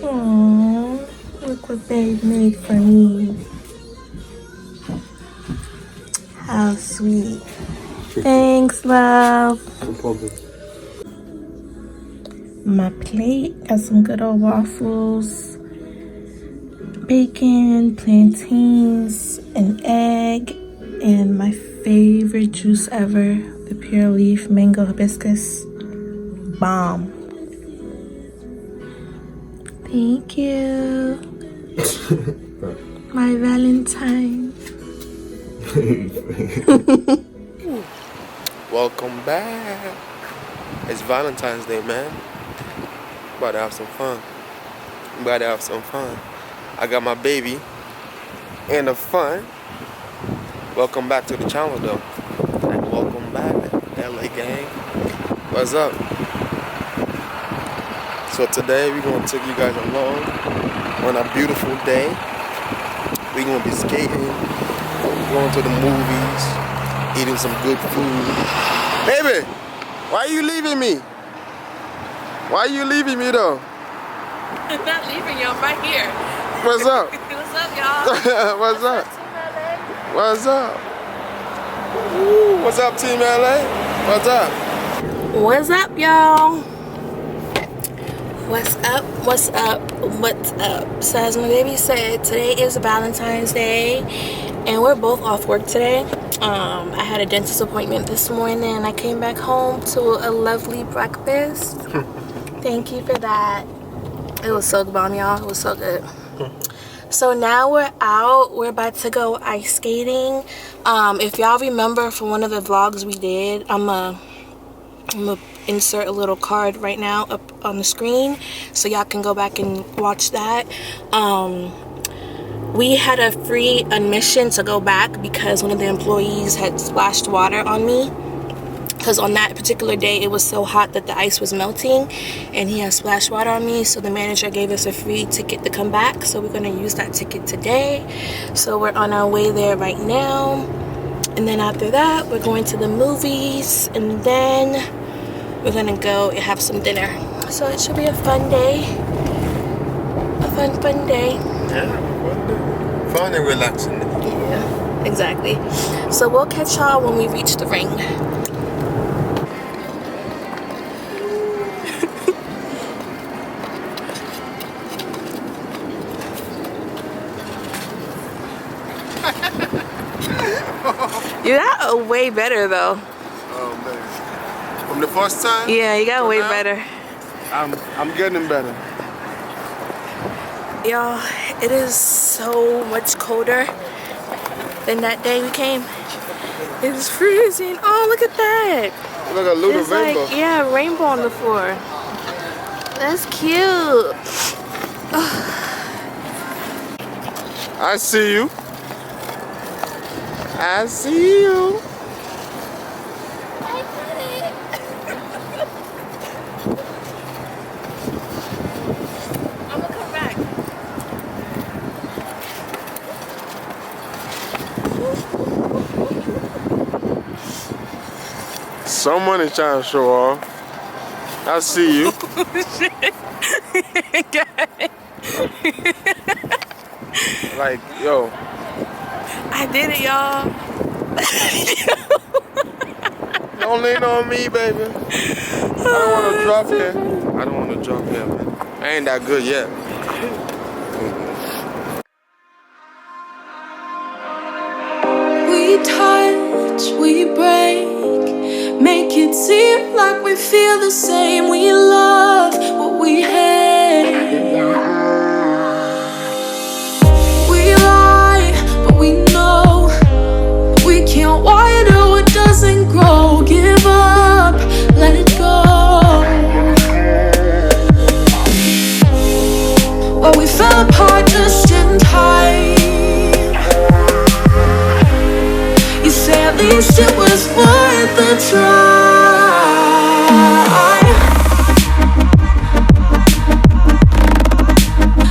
Aww, look what babe made for me. How sweet. Thanks, love. No problem. My plate got some good old waffles, bacon, plantains, an egg, and my favorite juice ever, the Pure Leaf Mango Hibiscus. Bomb. Thank you. My Valentine. Welcome back. It's Valentine's Day, man. About to have some fun. I got my baby and the fun. Welcome back to the channel, though. And welcome back, LA gang. What's up? So today we're gonna take you guys along on a beautiful day. We're gonna be skating, going to the movies, eating some good food. Baby, why are you leaving me? Why are you leaving me though? I'm not leaving you, I'm right here. What's up? What's up, y'all? What's up? What's up? Ooh, what's up, Team LA? What's up? What's up, y'all? What's up? What's up? What's up? So as my baby said, today is Valentine's Day and we're both off work today. I had a dentist appointment this morning and I came back home to a lovely breakfast. Thank you for that. It was so bomb, y'all. It was so good. So now we're out. We're about to go ice skating. If y'all remember from one of the vlogs we did, I'm gonna insert a little card right now up on the screen so y'all can go back and watch that. We had a free admission to go back because one of the employees had splashed water on me, because on that particular day it was so hot that the ice was melting and he had splashed water on me, so the manager gave us a free ticket to come back. So we're going to use that ticket today. So we're on our way there right now, and then after that we're going to the movies, and then we're going to go and have some dinner. So it should be a fun day. A fun day. Yeah, fun and relaxing. Yeah, exactly. So we'll catch y'all when we reach the ring. You got way better though. Oh man. From the first time? Yeah, you got way now, better. I'm getting better. Y'all, it is so much colder than that day we came. It's freezing. Oh, look at that. Look at a little It's rainbow. like, yeah, rainbow on the floor. That's cute. I see you. I see you. I'm gonna come back. Someone is trying to show off. I see you. Like, yo. I did it, y'all. Don't lean on me, baby. I don't want to drop here. I don't want to drop here, man. I ain't that good yet. We touch, we break, make it seem like we feel the same. We love what we hate. We lie, but we know we can't water what doesn't grow. Give up, let it go. Well, we fell apart just in time. You say at least it was worth a try.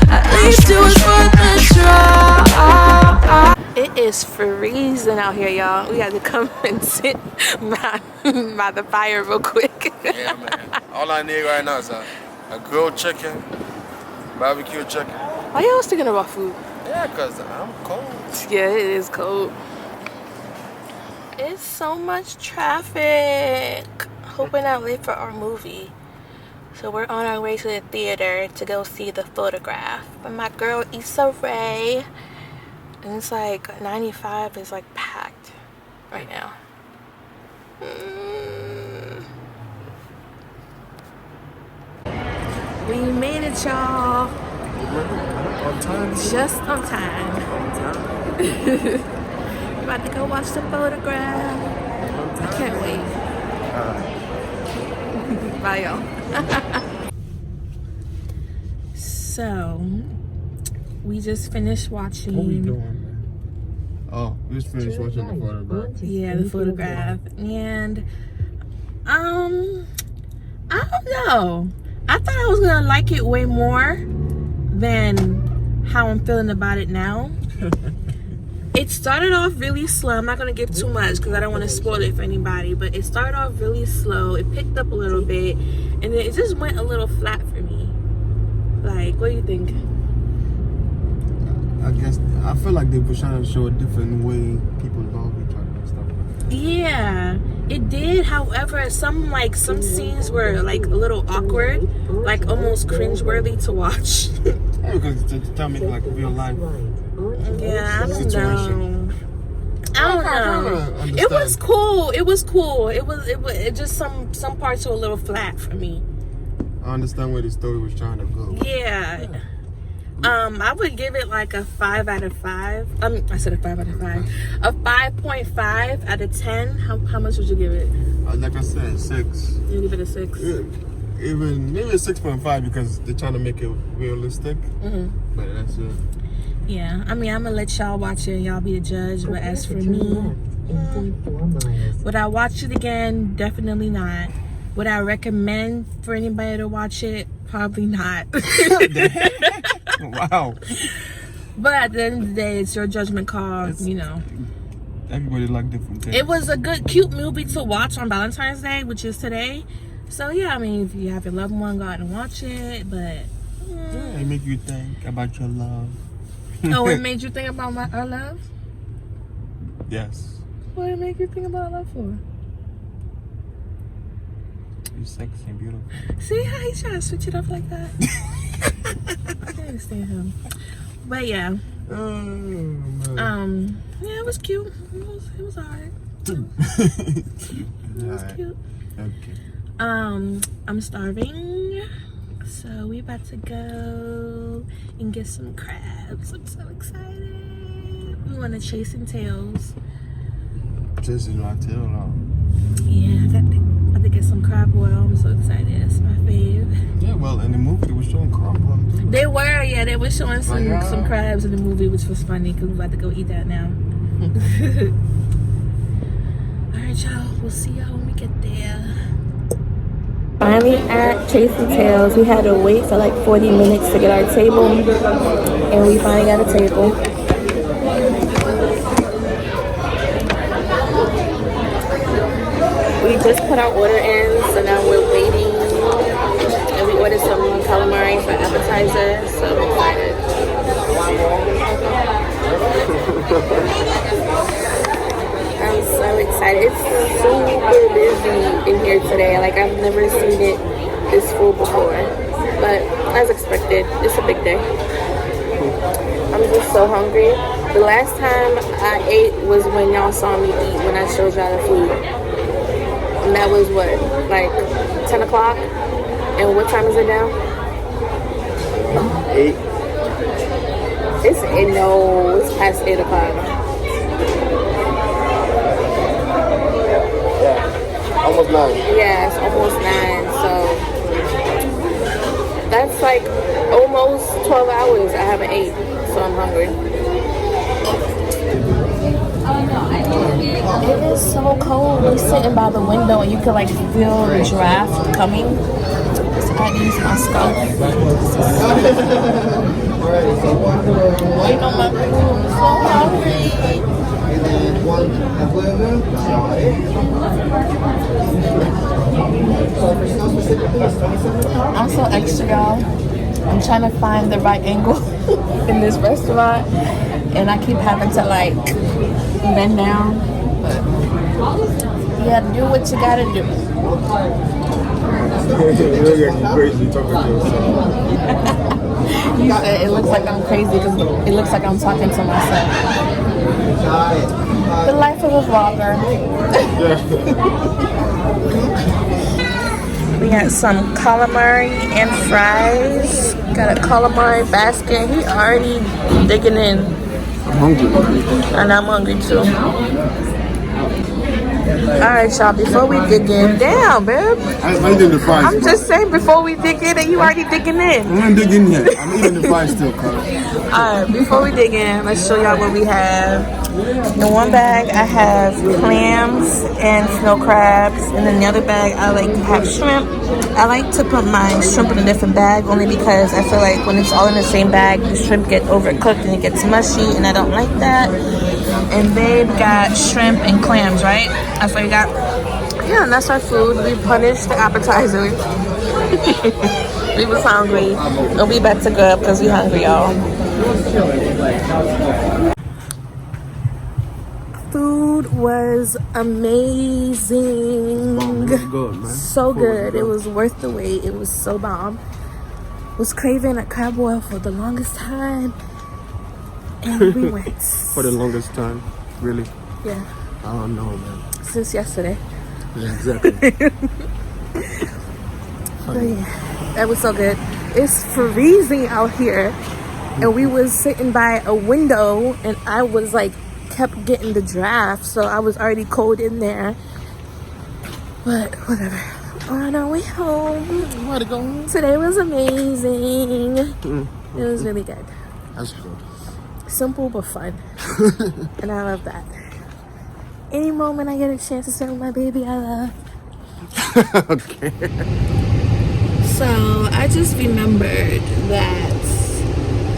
At least it was worth a try. It is freezing out here, y'all. We had to come and sit by the fire real quick. Yeah, man. All I need right now is a grilled chicken, barbecue chicken. Why y'all thinking about food? Yeah, because I'm cold. Yeah, it is cold. It's so much traffic. Hope we're not late for our movie. So we're on our way to the theater to go see The Photograph. But my girl Issa Rae. And it's like 95 is like packed right now. We made it, y'all. On time. Just on time. We're about to go watch The Photograph. I can't wait. Bye, y'all. So, we just finished watching. What we doing, man? Oh, we just finished watching The Photograph. Yeah, The Photograph. And, I don't know. I thought I was gonna like it way more than how I'm feeling about it now. It started off really slow. I'm not gonna give too much because I don't want to spoil it for anybody, but it started off really slow. It picked up a little bit and then it just went a little flat for me. Like, what do you think? I guess I feel like they were trying to show a different way people love each other and stuff like that. Yeah, it did. However, some scenes were like a little awkward, like almost cringeworthy to watch. Yeah, because to tell me like real life. Yeah, I don't Situation. know. I don't know. It was cool. It was cool. It just some parts were a little flat for me. I understand where the story was trying to go. Yeah. I would give it like a 5 out of 5. I said a 5 out of 5. A 5.5 out of 10. How much would you give it? Like I said, 6. You give it a 6. Yeah, even maybe a 6.5 because they're trying to make it realistic. But that's it. Yeah, I mean, I'm gonna let y'all watch it and y'all be the judge. But as for me, would I watch it again? Definitely not. Would I recommend for anybody to watch it? Probably not. Wow. But at the end of the day, it's your judgment call, you know. Everybody like different things. It was a good, cute movie to watch on Valentine's Day, which is today. So, yeah, I mean, if you have your loved one, go out and watch it. But, yeah, it make you think about your love. Oh, it made you think about our love? Yes. What did it make you think about love for? You're sexy and beautiful. See how he's trying to switch it up like that? I can't understand him. But yeah. Yeah, it was cute. It was alright. It was cute. Okay. I'm starving. So we about to go and get some crabs. I'm so excited. We want to Chasing Tails. Chasing my tail off. Yeah, I got to get some crab oil. I'm so excited. It's my fave. Yeah, well, in the movie they were showing crab oil too. They were showing some crabs in the movie, which was funny because we're about to go eat that now. Alright, y'all. We'll see y'all when we get there. Finally at Chasing Tails. We had to wait for like 40 minutes to get our table, and we finally got a table. We just put our order in, so now we're waiting, and we ordered some calamari for appetizer, so I'm excited. I'm so excited. It's super busy in here today. Like, I've never seen it this full before. But as expected, it's a big day. I'm just so hungry. The last time I ate was when y'all saw me eat, when I showed y'all the food. And that was what, like 10 o'clock? And what time is it now? 8. It's past 8 o'clock. Almost 9. Yeah, it's almost 9, so that's like almost 12 hours I haven't ate, so I'm hungry. It is so cold. We're sitting by the window and you can like feel the draft coming. So I use my scarf. Waiting on my food. I'm so hungry. I'm so extra, y'all. I'm trying to find the right angle in this restaurant, and I keep having to like bend down. But you gotta do what you gotta do. You said it looks like I'm crazy because it looks like I'm talking to myself. The life of a vlogger. We got some calamari and fries. Got a calamari basket. He already digging in. I'm hungry. And I'm hungry too. Alright, y'all, before we dig in, damn, babe. I'm eating the fries. I'm just saying, before we dig in, and you already digging in. I'm not digging yet. I'm eating the fries still, cuz. Alright, before we dig in, let's show y'all what we have. In one bag, I have clams and snow crabs. And in the other bag, I like to have shrimp. I like to put my shrimp in a different bag only because I feel like when it's all in the same bag, the shrimp get overcooked and it gets mushy, and I don't like that. And babe got shrimp and clams, right? That's what you got? Yeah, and that's our food. We punished the appetizer. We was hungry. And we about to go up because we hungry, y'all. Food was amazing. Good, man. So good. It was worth the wait. It was so bomb. Was craving a crab boil for the longest time. And we went. For the longest time, really? Yeah. I don't know, man. Since yesterday. Yeah, exactly. But yeah, that was so good. It's freezing out here. And we was sitting by a window and I was like, kept getting the draft. So I was already cold in there. But whatever. On our way home. Today was amazing. It was really good. That's good. Simple but fun. And I love that. Any moment I get a chance to spend with my baby, I love. Okay. So I just remembered that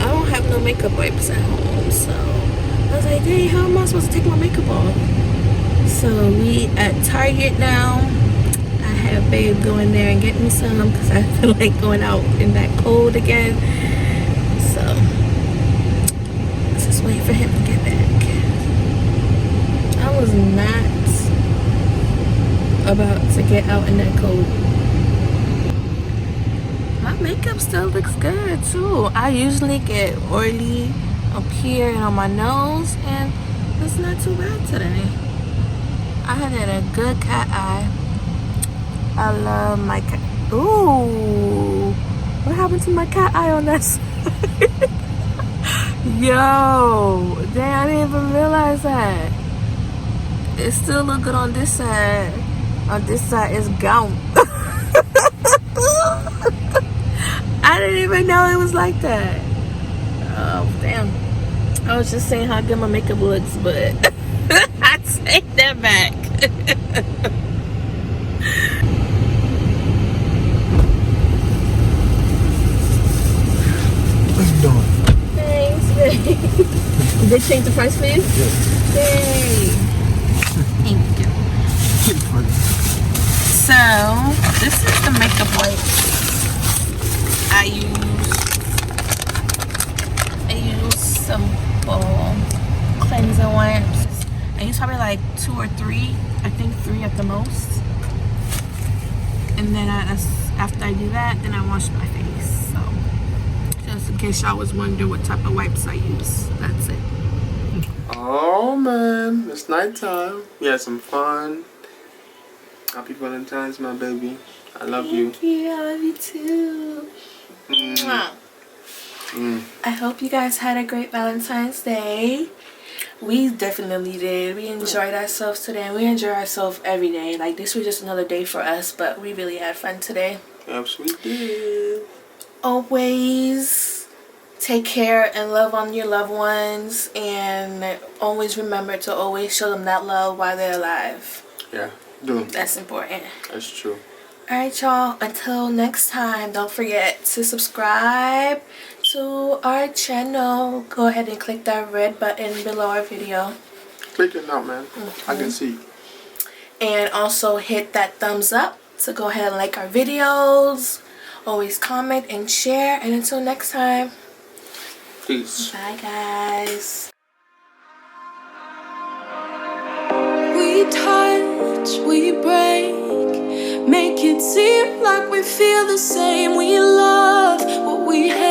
I don't have no makeup wipes at home. So I was like, dang, how am I supposed to take my makeup off? So we at Target now. I have babe go in there and get me some because I feel like going out in that cold again. So let's just wait for him to get back. I was not about to get out in that cold. My makeup still looks good too. I usually get oily up here and on my nose, and it's not too bad today. I had a good cat eye. I love my cat. Ooh, what happened to my cat eye on that side? Yo, dang, I didn't even realize that. It still look good on this side. On this side is gone. I didn't even know it was like that. Oh, damn. I was just saying how good my makeup looks, but I take that back. What's you doing? Thanks, babe. Did they change the price for you? Yeah. Yay. Thank you. So, this is the makeup wipes I use simple cleansing wipes. I use probably like 2 or 3. I think 3 at the most. And then after I do that, then I wash my face. So, just in case y'all was wondering what type of wipes I use, that's it. Oh man, it's nighttime. We had some fun. Happy Valentine's, my baby. I love you. Thank you. I love you too. Mwah. I hope you guys had a great Valentine's Day. We definitely did. We enjoyed ourselves today, and we enjoy ourselves every day. Like, this was just another day for us, but we really had fun today. Yes, we did. Always take care and love on your loved ones, and always remember to always show them that love while they're alive. Yeah, do. That's important. That's true. Alright, y'all, until next time, don't forget to subscribe to our channel. Go ahead and click that red button below our video. Click it now, man. I can see. And also hit that thumbs up to go ahead and like our videos. Always comment and share. And until next time, Peace. bye guys. We touch, we break, make it seem like we feel the same. We love what we hate.